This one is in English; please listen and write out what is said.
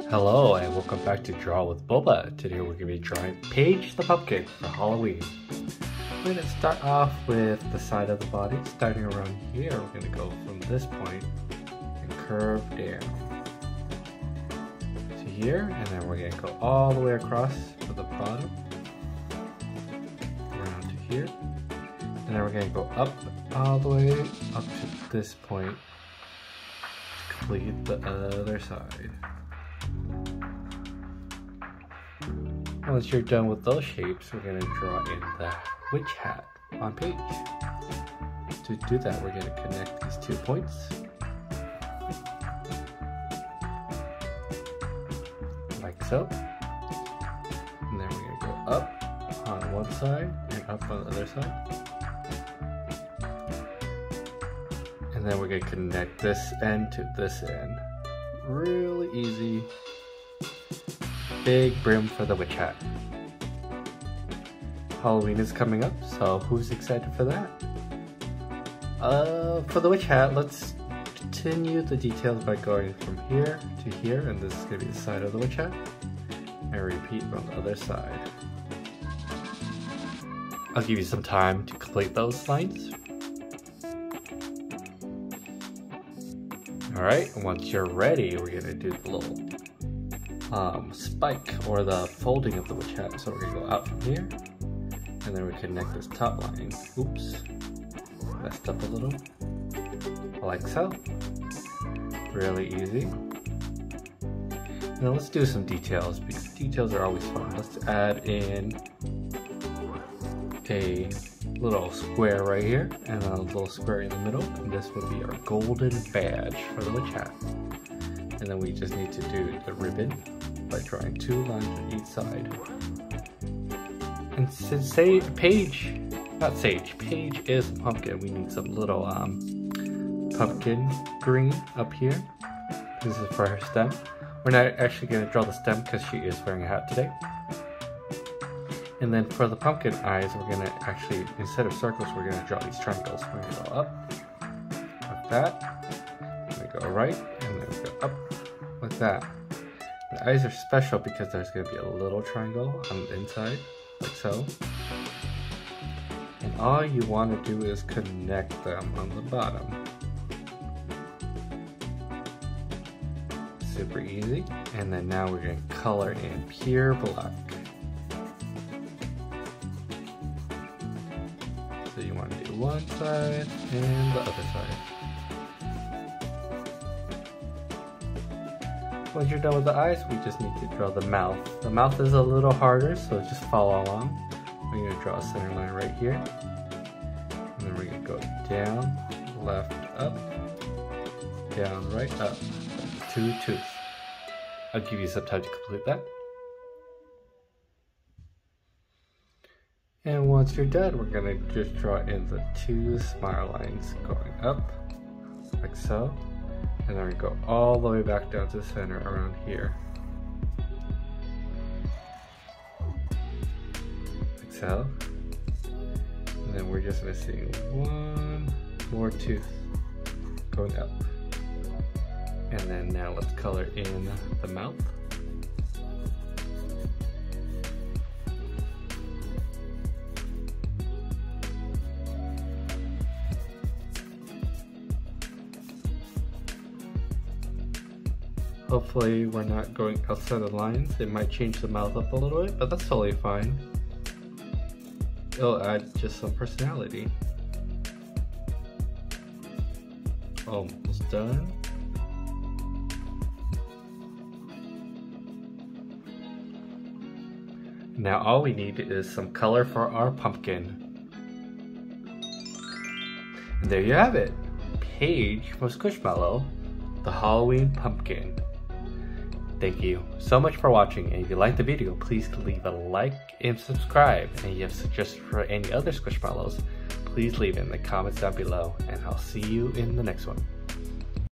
Hello and welcome back to Draw with Boba. Today we're going to be drawing Paige the Pumpkin for Halloween. We're going to start off with the side of the body. Starting around here, we're going to go from this point and curve down to here, and then we're going to go all the way across to the bottom, around to here, and then we're going to go up all the way up to this point to complete the other side. Once you're done with those shapes, we're going to draw in the witch hat on Paige. To do that, we're going to connect these 2 points. Like so. And then we're going to go up on one side and up on the other side. And then we're going to connect this end to this end. Really easy. Big brim for the witch hat. Halloween is coming up, so who's excited for that? For the witch hat, let's continue the details by going from here to here, and this is going to be the side of the witch hat, and repeat from the other side. I'll give you some time to complete those lines. Alright, once you're ready, we're going to do the little spike or the folding of the witch hat. So we're gonna go out from here, and then we connect this top line. Oops, messed up a little. Like so. Really easy. Now let's do some details, because details are always fun. Let's add in a little square right here, and a little square in the middle, and this would be our golden badge for the witch hat. And then we just need to do the ribbon by drawing 2 lines on each side. And since Paige is a pumpkin, we need some little pumpkin green up here. This is for her stem. We're not actually going to draw the stem because she is wearing a hat today. And then for the pumpkin eyes, we're going to actually, instead of circles, we're going to draw these triangles. We're going to go up like that, and we go right, and then we go up like that. The eyes are special because there's going to be a little triangle on the inside, like so. And all you want to do is connect them on the bottom. Super easy. And then now we're going to color in pure black. So you want to do one side and the other side. Once you're done with the eyes, we just need to draw the mouth. The mouth is a little harder, so just follow along. We're going to draw a center line right here. And then we're going to go down, left, up, down, right, up. 2 tooth. I'll give you some time to complete that. And once you're done, we're going to just draw in the 2 smile lines going up, like so. And then we go all the way back down to the center around here. Like so. And then we're just missing 1 more tooth going up. And then now let's color in the mouth. Hopefully we're not going outside the lines. It might change the mouth up a little bit, but that's totally fine. It'll add just some personality. Almost done. Now all we need is some color for our pumpkin. And there you have it. Paige from Squishmallow, the Halloween pumpkin. Thank you so much for watching, and if you liked the video, please leave a like and subscribe. And if you have suggestions for any other Squishmallows, please leave it in the comments down below, and I'll see you in the next one.